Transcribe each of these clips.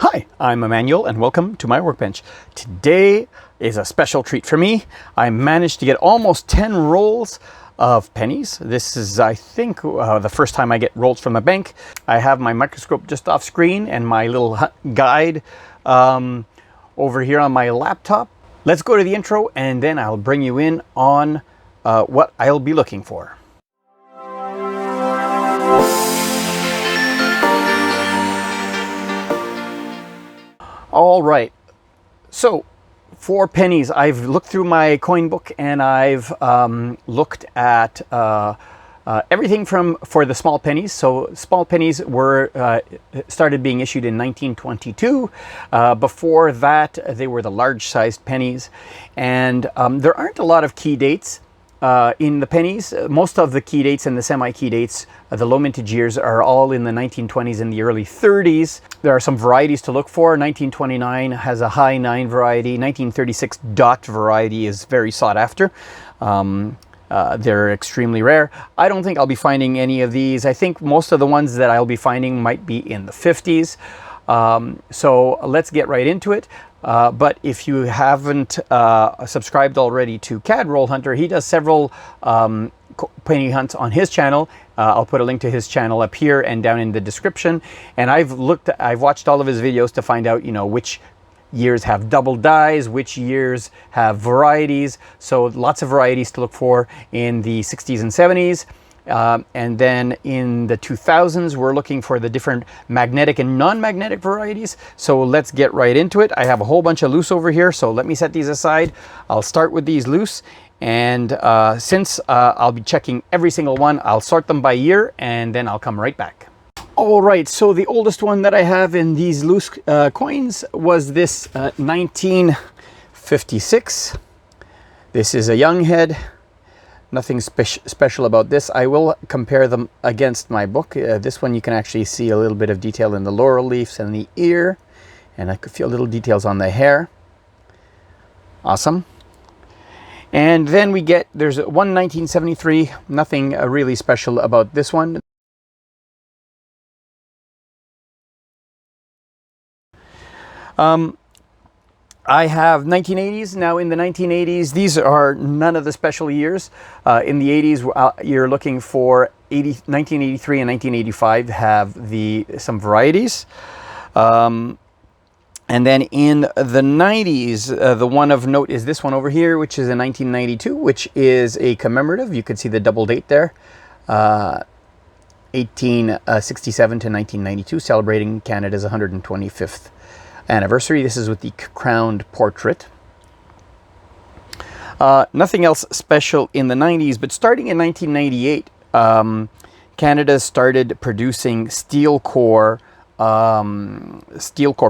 Hi, I'm Emmanuel and welcome to my workbench. Today is a special treat for me. I managed to get almost 10 rolls of pennies. This is, I think, the first time I get rolls from a bank. I have my microscope just off screen and my little guide over here on my laptop. Let's go to the intro and then I'll bring you in on what I'll be looking for. All right, so for pennies, I've looked through my coin book and I've looked at everything for the small pennies. So small pennies were started being issued in 1922. Before that, they were the large-sized pennies, and there aren't a lot of key dates in the pennies. Most of the key dates and the semi-key dates, the low mintage years, are all in the 1920s and the early 30s. There are some varieties to look for. 1929 has a high 9 variety. 1936 dot variety is very sought after. They're extremely rare. I don't think I'll be finding any of these. I think most of the ones that I'll be finding might be in the 50s. So let's get right into it. But if you haven't subscribed already to CAD Roll Hunter, he does several penny hunts on his channel. I'll put a link to his channel up here and down in the description. And I've watched all of his videos to find out, which years have double dies, which years have varieties. So lots of varieties to look for in the 60s and 70s. And then in the 2000s, we're looking for the different magnetic and non-magnetic varieties. So let's get right into it. I have a whole bunch of loose over here, so let me set these aside. I'll start with these loose. And since I'll be checking every single one, I'll sort them by year and then I'll come right back. All right, so the oldest one that I have in these loose coins was this 1956. This is a young head. Nothing special about this. I will compare them against my book. This one you can actually see a little bit of detail in the laurel leaves and the ear, and I could feel little details on the hair. Awesome. And then there's one 1973. Nothing really special about this one. I have 1980s. Now in the 1980s, these are none of the special years. In the 80s, you're looking for 1983 and 1985 have some varieties. And then in the 90s, the one of note is this one over here, which is a 1992, which is a commemorative. You can see the double date there. 1867 to 1992, celebrating Canada's 125th anniversary. This is with the Uncrowned Portrait. Nothing else special in the 90s, but starting in 1998, Canada started producing steel core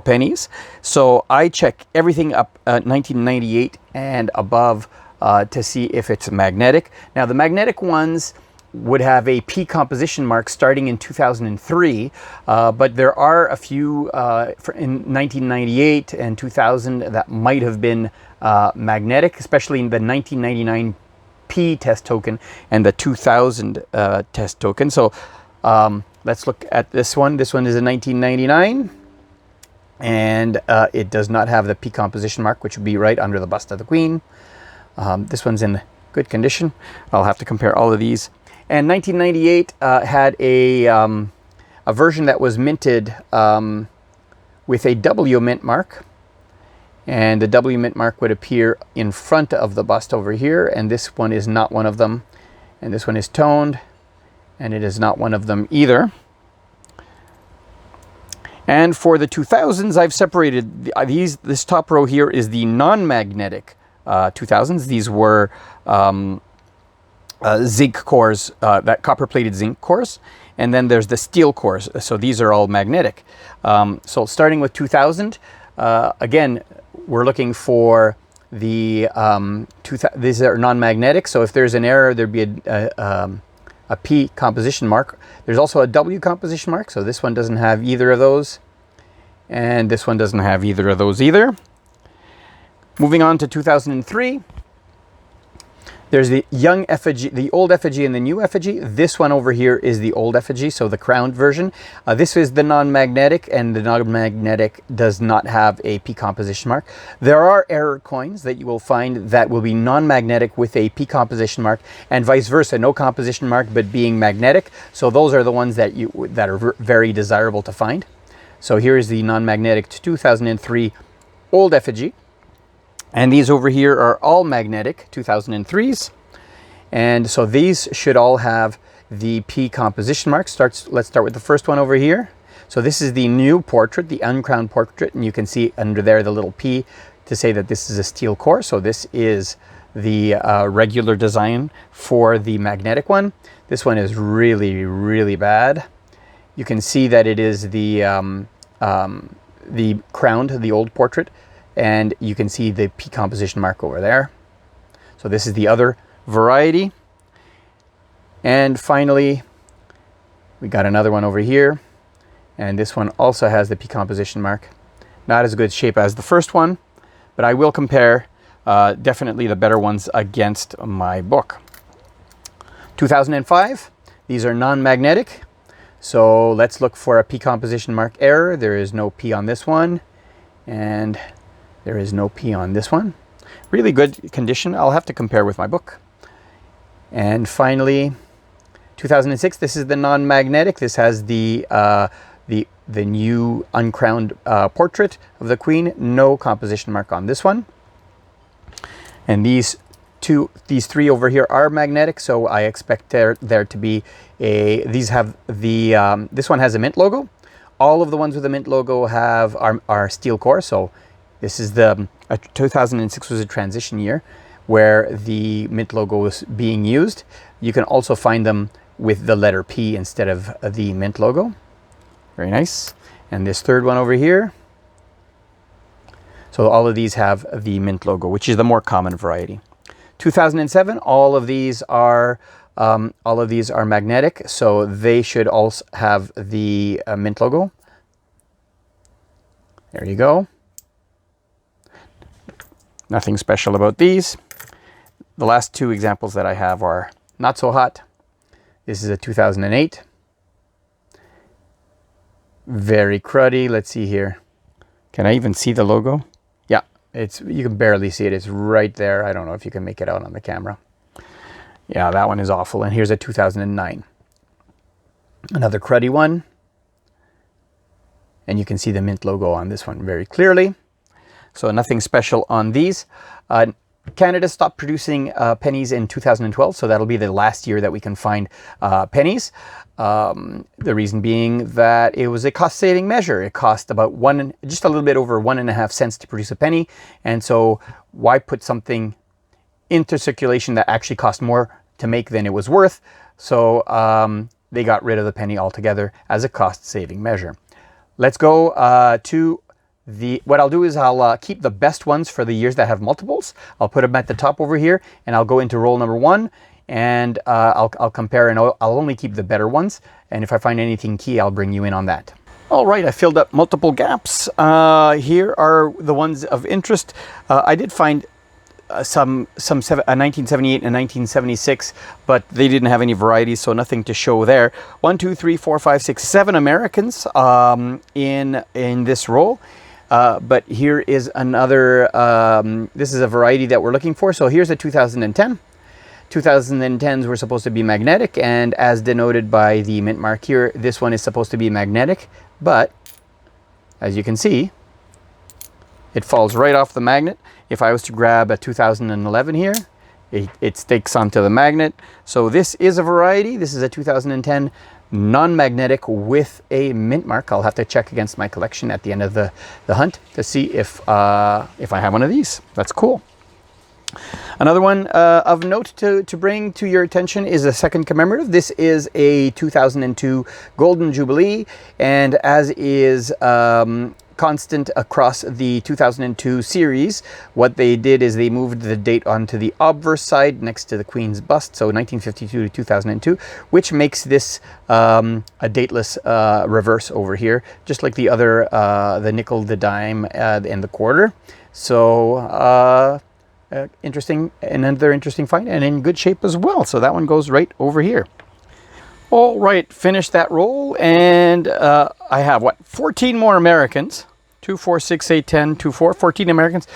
pennies. So I check everything up 1998 and above to see if it's magnetic. Now the magnetic ones would have a P composition mark starting in 2003, but there are a few in 1998 and 2000 that might have been magnetic, especially in the 1999 P test token and the 2000 test token. So let's look at this one. This one is a 1999, and it does not have the P composition mark, which would be right under the bust of the Queen. This one's in good condition. I'll have to compare all of these. And 1998 had a version that was minted with a W mint mark. And the W mint mark would appear in front of the bust over here. And this one is not one of them. And this one is toned. And it is not one of them either. And for the 2000s, I've separated these. This top row here is the non-magnetic 2000s. These were zinc cores, that copper-plated zinc cores, and then there's the steel cores. So these are all magnetic. So starting with 2000, again, we're looking for the these are non-magnetic. So if there's an error, there'd be a P composition mark. There's also a W composition mark. So this one doesn't have either of those, and this one doesn't have either of those either. Moving on to 2003. There's the young effigy, the old effigy, and the new effigy. This one over here is the old effigy, so the crowned version. This is the non-magnetic, and the non-magnetic does not have a P composition mark. There are error coins that you will find that will be non-magnetic with a P composition mark, and vice versa, no composition mark but being magnetic. So those are the ones that are very desirable to find. So here is the non-magnetic 2003 old effigy. And these over here are all magnetic 2003s. And so these should all have the P composition mark. Let's start with the first one over here. So this is the new portrait, the Uncrowned Portrait. And you can see under there the little P to say that this is a steel core. So this is the regular design for the magnetic one. This one is really, really bad. You can see that it is the crowned, the old portrait. And you can see the P composition mark over there. So this is the other variety. And finally, we got another one over here. And this one also has the P composition mark. Not as good shape as the first one, but I will compare definitely the better ones against my book. 2005, these are non-magnetic. So let's look for a P composition mark error. There is no P on this one. And there is no P on this one. Really good condition. I'll have to compare with my book. And finally, 2006. This is the non-magnetic. This has the new uncrowned portrait of the Queen. No composition mark on this one. And these three over here are magnetic. So I expect there to be a. These have the. This one has a mint logo. All of the ones with the mint logo are steel core. So this is 2006 was a transition year where the mint logo was being used. You can also find them with the letter P instead of the mint logo. Very nice. And this third one over here. So all of these have the mint logo, which is the more common variety. 2007, all of these are magnetic, so they should also have the mint logo. There you go. Nothing special about these. The last two examples that I have are not so hot. This is a 2008. Very cruddy. Let's see here. Can I even see the logo? Yeah, you can barely see it. It's right there. I don't know if you can make it out on the camera. Yeah, that one is awful. And here's a 2009. Another cruddy one. And you can see the mint logo on this one very clearly. So nothing special on these. Canada stopped producing pennies in 2012, so that'll be the last year that we can find pennies. The reason being that it was a cost-saving measure. It cost about just a little bit over 1.5 cents to produce a penny, and so why put something into circulation that actually cost more to make than it was worth? So they got rid of the penny altogether as a cost-saving measure. Let's go to what I'll do is I'll keep the best ones for the years that have multiples. I'll put them at the top over here, and I'll go into roll number 1, and I'll compare, and I'll only keep the better ones. And if I find anything key, I'll bring you in on that. All right, I filled up multiple gaps. Here are the ones of interest. I did find some 1978 and 1976, but they didn't have any varieties, so nothing to show there. 1, 2, 3, 4, 5, 6, 7 Americans in this roll. But here is another, this is a variety that we're looking for. So here's a 2010. 2010s were supposed to be magnetic, and as denoted by the mint mark here, this one is supposed to be magnetic, but as you can see, it falls right off the magnet. If I was to grab a 2011 here, it sticks onto the magnet. So this is a variety. This is a 2010 non-magnetic with a mint mark. I'll have to check against my collection at the end of the hunt to see if I have one of these. That's cool. Another one of note to bring to your attention is a second commemorative. This is a 2002 Golden Jubilee, and as is constant across the 2002 series, what they did is they moved the date onto the obverse side next to the Queen's bust, so 1952 to 2002, which makes this a dateless reverse over here, just like the other, the nickel, the dime, and the quarter. So another interesting find, and in good shape as well. So that one goes right over here. All right, finished that roll, and I have, 14 more Americans. 2, 4, 6, 8, 10, 2, 4, 14 Americans,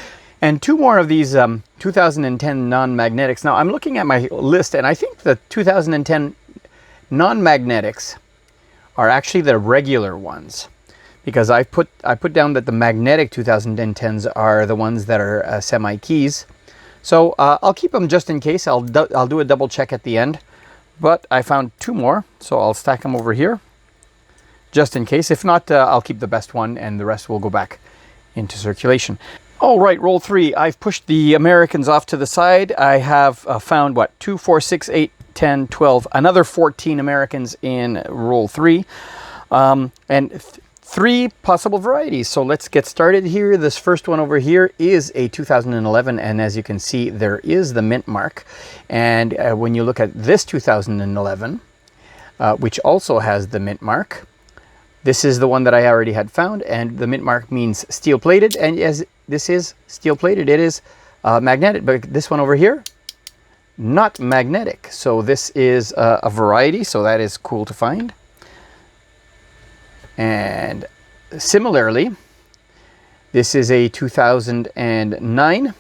and 2 more of these 2010 non-magnetics. Now, I'm looking at my list, and I think the 2010 non-magnetics are actually the regular ones, because I put down that the magnetic 2010s are the ones that are semi-keys. So I'll keep them just in case. I'll do a double check at the end. But I found 2 more, so I'll stack them over here just in case. If not, I'll keep the best one, and the rest will go back into circulation. All right, roll 3. I've pushed the Americans off to the side. I have found 2, 4, 6, 8, 10, 12, another 14 Americans in roll 3, and 3 possible varieties. So let's get started here. This first one over here is a 2011, and as you can see, there is the mint mark. And when you look at this 2011, which also has the mint mark, this is the one that I already had found, and the mint mark means steel plated, and as this is steel plated, it is magnetic. But this one over here, not magnetic. So this is a variety, so that is cool to find. And similarly, this is a 2009,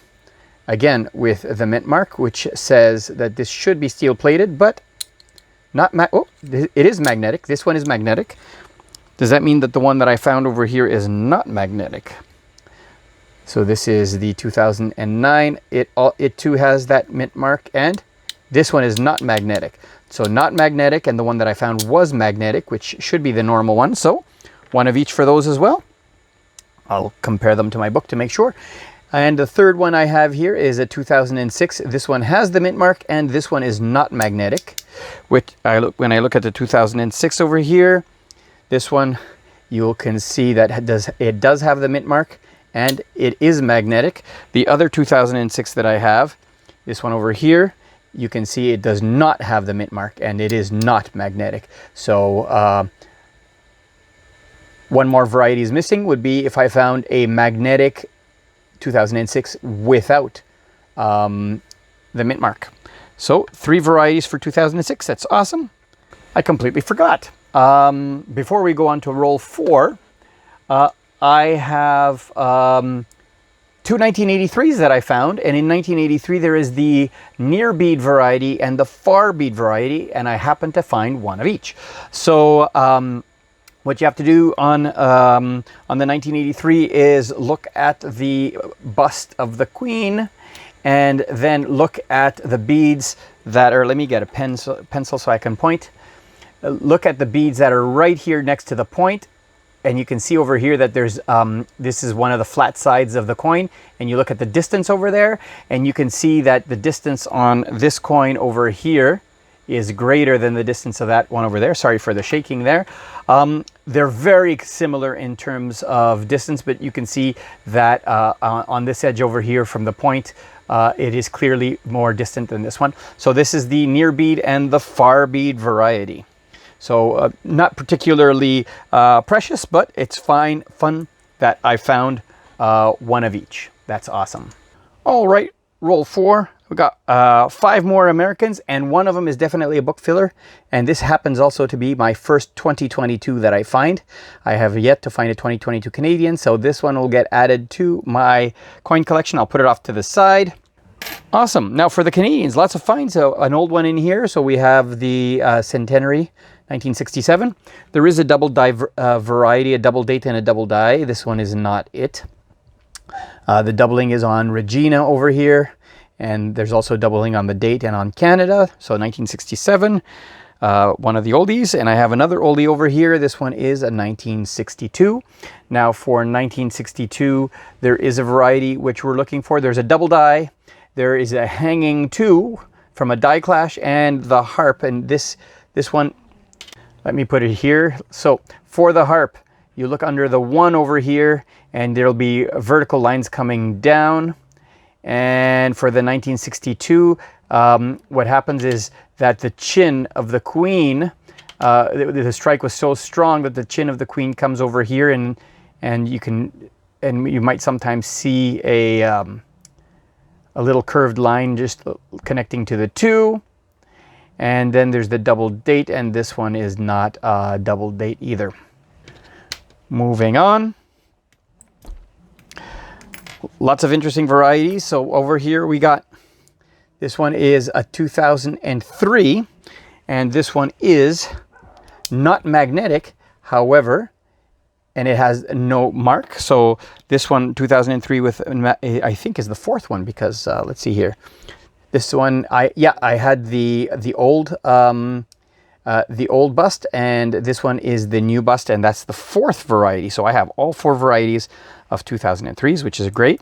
again with the mint mark, which says that this should be steel plated, but not it is magnetic. This one is magnetic. Does that mean that the one that I found over here is not magnetic? So this is the 2009. It too has that mint mark, and this one is not magnetic. So not magnetic, and the one that I found was magnetic, which should be the normal one. So one of each for those as well. I'll compare them to my book to make sure. And the third one I have here is a 2006. This one has the mint mark, and this one is not magnetic. When I look at the 2006 over here, this one, you can see that it does have the mint mark, and it is magnetic. The other 2006 that I have, this one over here, you can see it does not have the mint mark, and it is not magnetic. So one more variety is missing, would be if I found a magnetic 2006 without the mint mark. So 3 varieties for 2006. That's awesome. I completely forgot. Before we go on to roll 4, I have 2 1983s that I found, and in 1983 there is the near bead variety and the far bead variety, and I happen to find one of each. So what you have to do on the 1983 is look at the bust of the Queen, and then look at the beads that are, let me get a pencil so I can point. Look at the beads that are right here next to the point, and you can see over here that there's this is one of the flat sides of the coin, and you look at the distance over there, and you can see that the distance on this coin over here is greater than the distance of that one over there. Sorry for the shaking there. They're very similar in terms of distance, but you can see that on this edge over here from the point, it is clearly more distant than this one. So this is the near bead and the far bead variety. So not particularly precious, but it's fun that I found one of each. That's awesome. All right, roll 4. We got 5 more Americans, and one of them is definitely a book filler. And this happens also to be my first 2022 that I find. I have yet to find a 2022 Canadian, so this one will get added to my coin collection. I'll put it off to the side. Awesome. Now for the Canadians, lots of finds. So an old one in here. So we have the Centenary 1967. There is a double die variety, a double date and a double die. This one is not it. The doubling is on Regina over here, and there's also doubling on the date and on Canada. So 1967, one of the oldies, and I have another oldie over here. This one is a 1962. Now for 1962, there is a variety which we're looking for. There's a double die. There is a hanging 2 from a die clash, and the harp, and this one, let me put it here. So for the harp, you look under the 1 over here, and there'll be vertical lines coming down. And for the 1962, what happens is that the chin of the Queen, the strike was so strong that the chin of the Queen comes over here, and you might sometimes see a a little curved line just connecting to the 2. And then there's the double date, and this one is not a double date either. Moving on. Lots of interesting varieties. So over here we got, this one is a 2003, and this one is not magnetic, however, and it has no mark. So this one, 2003 with, I think is the 4th one, because let's see here. This one, I had the old bust, and this one is the new bust, and that's the 4th variety. So I have all 4 varieties of 2003s, which is great.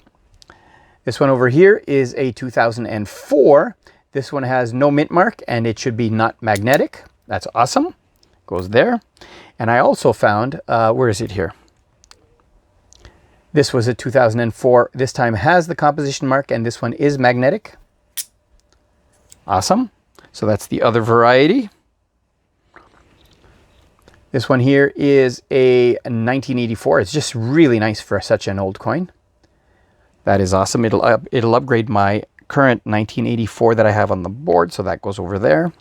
This one over here is a 2004. This one has no mint mark, and it should be not magnetic. That's awesome. Goes there. And I also found, where is it here? This was a 2004. This time has the composition mark, and this one is magnetic. Awesome. So that's the other variety. This one here is a 1984. It's just really nice for such an old coin. That is awesome. It'll upgrade my current 1984 that I have on the board, so that goes over there.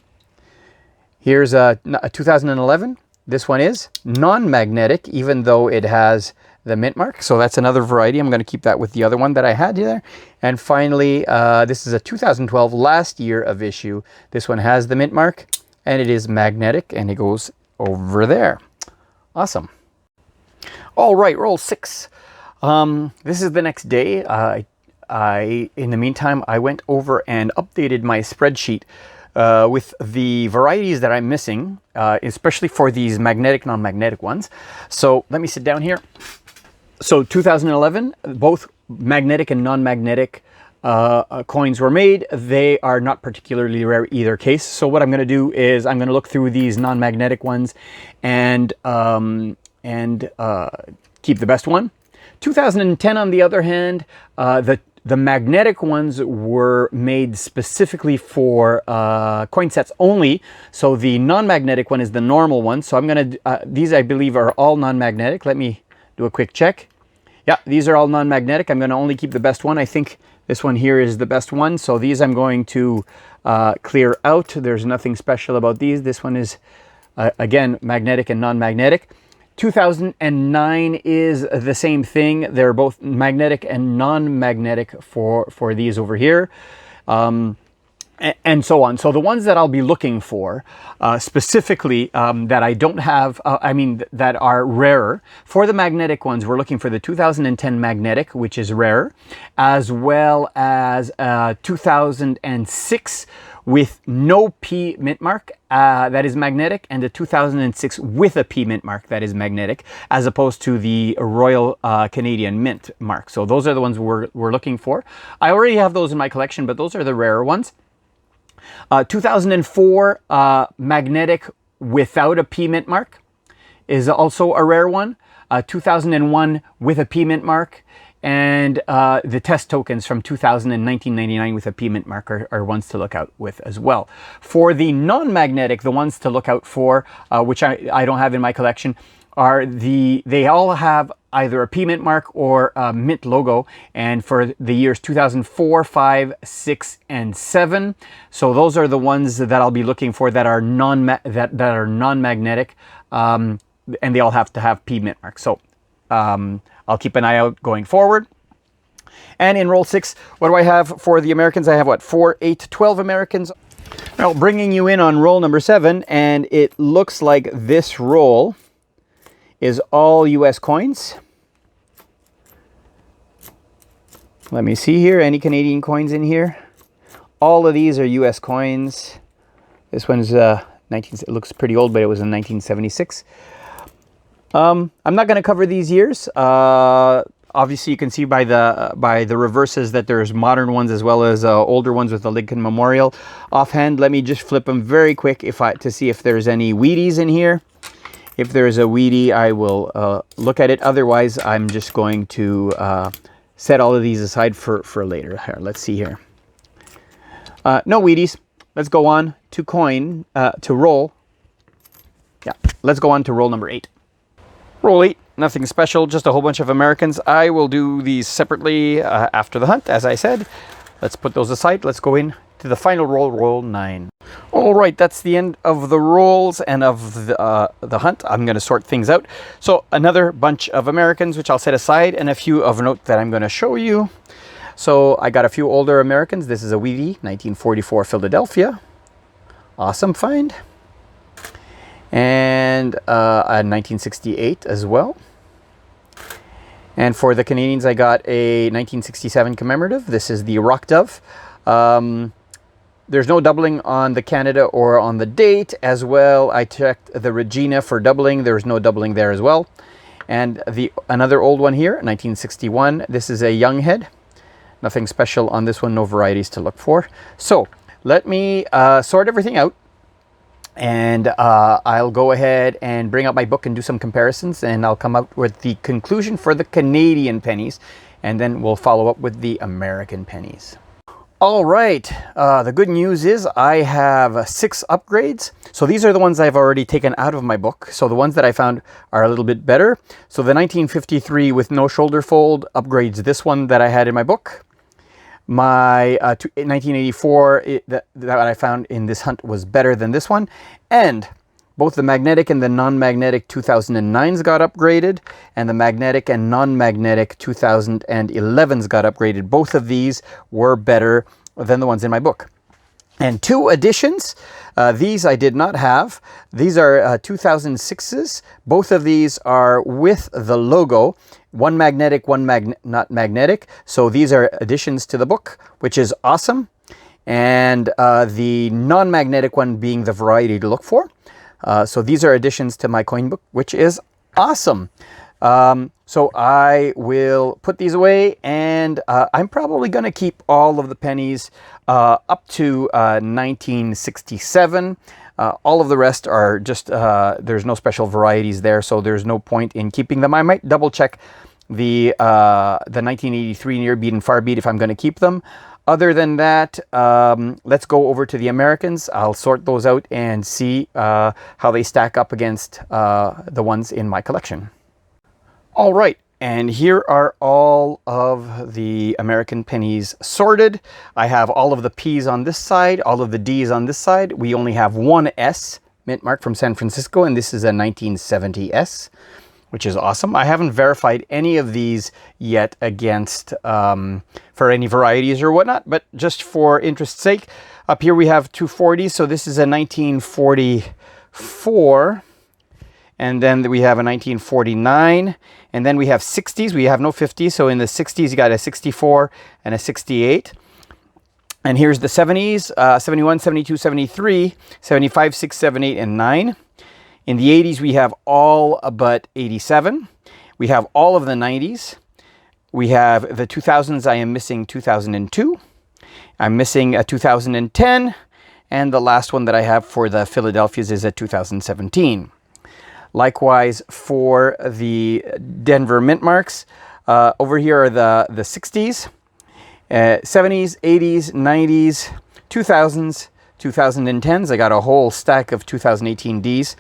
Here's a 2011. This one is non-magnetic, even though it has the mint mark. So that's another variety. I'm going to keep that with the other one that I had there. And finally, this is a 2012, last year of issue. This one has the mint mark, and it is magnetic, and it goes over there. Awesome. All right, roll 6. This is the next day. In the meantime, I went over and updated my spreadsheet with the varieties that I'm missing, especially for these magnetic, non-magnetic ones. So let me sit down here. So 2011, both magnetic and non-magnetic coins were made. They are not particularly rare either case. So what I'm going to do is I'm going to look through these non-magnetic ones and keep the best one. 2010, on the other hand, the magnetic ones were made specifically for coin sets only. So the non-magnetic one is the normal one. So I'm going to, these I believe are all non-magnetic. Let me do a quick check. Yeah, these are all non-magnetic. I'm going to only keep the best one. I think this one here is the best one. So these I'm going to clear out. There's nothing special about these. This one is, again, magnetic and non-magnetic. 2009 is the same thing. They're both magnetic and non-magnetic for these over here. And so on. So the ones that I'll be looking for, specifically that I don't have, that are rarer. For the magnetic ones, we're looking for the 2010 magnetic, which is rare, as well as 2006 with no P mint mark, that is magnetic, and the 2006 with a P mint mark, that is magnetic, as opposed to the Royal Canadian Mint mark. So those are the ones we're looking for. I already have those in my collection, but those are the rarer ones. 2004 magnetic without a P mint mark is also a rare one. 2001 with a P mint mark, and the test tokens from 2000 and 1999 with a P mint mark are ones to look out with as well. For the non-magnetic, the ones to look out for, which I don't have in my collection, are they all have either a P mint mark or a mint logo, and for the years 2004, 5, 6, and 7. So those are the ones that I'll be looking for that are non-magnetic, and they all have to have P mint marks. So I'll keep an eye out going forward. And in roll 6, what do I have for the Americans? I have what, 4, 8, 12 Americans. Well, bringing you in on roll number 7, and it looks like this roll is all US coins. Let me see here, any Canadian coins in here? All of these are US coins. This one's it looks pretty old, but it was in 1976. I'm not going to cover these years. Obviously, you can see by the reverses that there's modern ones as well as older ones with the Lincoln Memorial. Offhand, let me just flip them very quick to see if there's any Wheaties in here. If there's a Wheatie, I will look at it. Otherwise, I'm just going to set all of these aside for later. Here, let's see here. No Wheaties. Let's go on to roll. Yeah, let's go on to roll number 8. Roll 8, nothing special, just a whole bunch of Americans. I will do these separately after the hunt, as I said. let's put those aside. Let's go in to the final roll, roll 9. All right, that's the end of the rolls and of the hunt. I'm going to sort things out. So another bunch of Americans, which I'll set aside, and a few of note that I'm going to show you. So I got a few older Americans. This is a Weavy, 1944 Philadelphia. Awesome find. And a 1968 as well. And for the Canadians, I got a 1967 commemorative. This is the Rock Dove. There's no doubling on the Canada or on the date. As well, I checked the Regina for doubling. There's no doubling there as well. And another old one here, 1961. This is a young head. Nothing special on this one, no varieties to look for. So let me sort everything out. And I'll go ahead and bring up my book and do some comparisons, and I'll come up with the conclusion for the Canadian pennies, and then we'll follow up with the American pennies. All right, the good news is I have 6 upgrades. So these are the ones I've already taken out of my book. So the ones that I found are a little bit better. So the 1953 with no shoulder fold upgrades this one that I had in my book. My 1984 that I found in this hunt was better than this one. And both the magnetic and the non-magnetic 2009s got upgraded, and the magnetic and non-magnetic 2011s got upgraded. Both of these were better than the ones in my book. And 2 additions, these I did not have. These are 2006s. Both of these are with the logo. One magnetic, one not magnetic. So these are additions to the book, which is awesome. And the non-magnetic one being the variety to look for. So these are additions to my coin book, which is awesome. So I will put these away, and I'm probably going to keep all of the pennies up to 1967. All of the rest are just, there's no special varieties there, so there's no point in keeping them. I might double check the 1983 near bead and far bead if I'm going to keep them. Other than that, let's go over to the Americans. I'll sort those out and see how they stack up against the ones in my collection. All right, and here are all of the American pennies sorted. I have all of the P's on this side, all of the D's on this side. We only have one S, mint mark from San Francisco, and this is a 1970 S, which is awesome. I haven't verified any of these yet against for any varieties or whatnot, but just for interest's sake, up here we have 240s. So this is a 1944, and then we have a 1949, and then we have 60s. We have no 50s, so in the 60s you got a 64 and a 68. And here's the 70s, 71, 72, 73, 75, 6, 7, 8, and 9. In the 80s, we have all but 87. We have all of the 90s. We have the 2000s. I am missing 2002. I'm missing a 2010. And the last one that I have for the Philadelphias is a 2017. Likewise, for the Denver mint marks, over here are the 60s, 70s, 80s, 90s, 2000s, 2010s. I got a whole stack of 2018 Ds.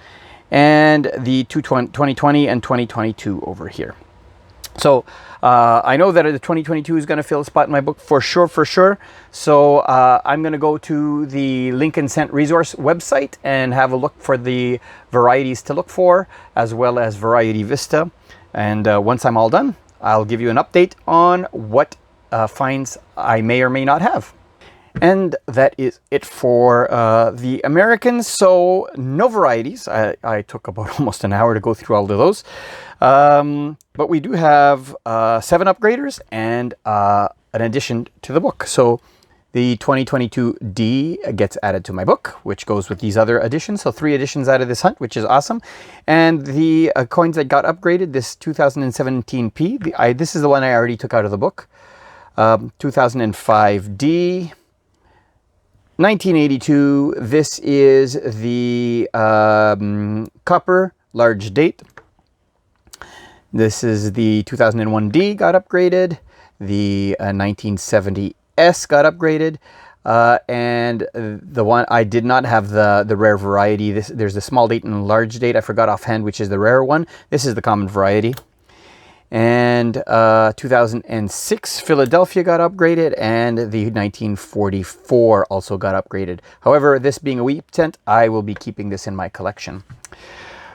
And the 2020 and 2022 over here. So I know that the 2022 is going to fill a spot in my book for sure. So I'm going to go to the Lincoln Cent Resource website and have a look for the varieties to look for, as well as Variety Vista. And once I'm all done, I'll give you an update on what finds I may or may not have. And that is it for the Americans. So no varieties. I took about almost an hour to go through all of those. But we do have 7 upgraders and an addition to the book. So the 2022 D gets added to my book, which goes with these other additions. So 3 additions out of this hunt, which is awesome. And the coins that got upgraded, this 2017 P, this is the one I already took out of the book. 2005 D. 1982, this is the copper large date. This is the 2001 D got upgraded. The 1970 S got upgraded. And the one I did not have the rare variety. There's the small date and large date. I forgot offhand which is the rare one. This is the common variety. And 2006, Philadelphia got upgraded, and the 1944 also got upgraded. However, this being a wheat cent, I will be keeping this in my collection.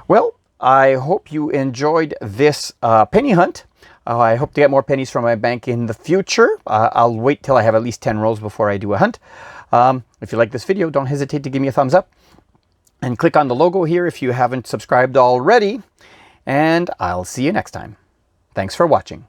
Well, I hope you enjoyed this penny hunt. I hope to get more pennies from my bank in the future. I'll wait till I have at least 10 rolls before I do a hunt. If you like this video, don't hesitate to give me a thumbs up. And click on the logo here if you haven't subscribed already. And I'll see you next time. Thanks for watching.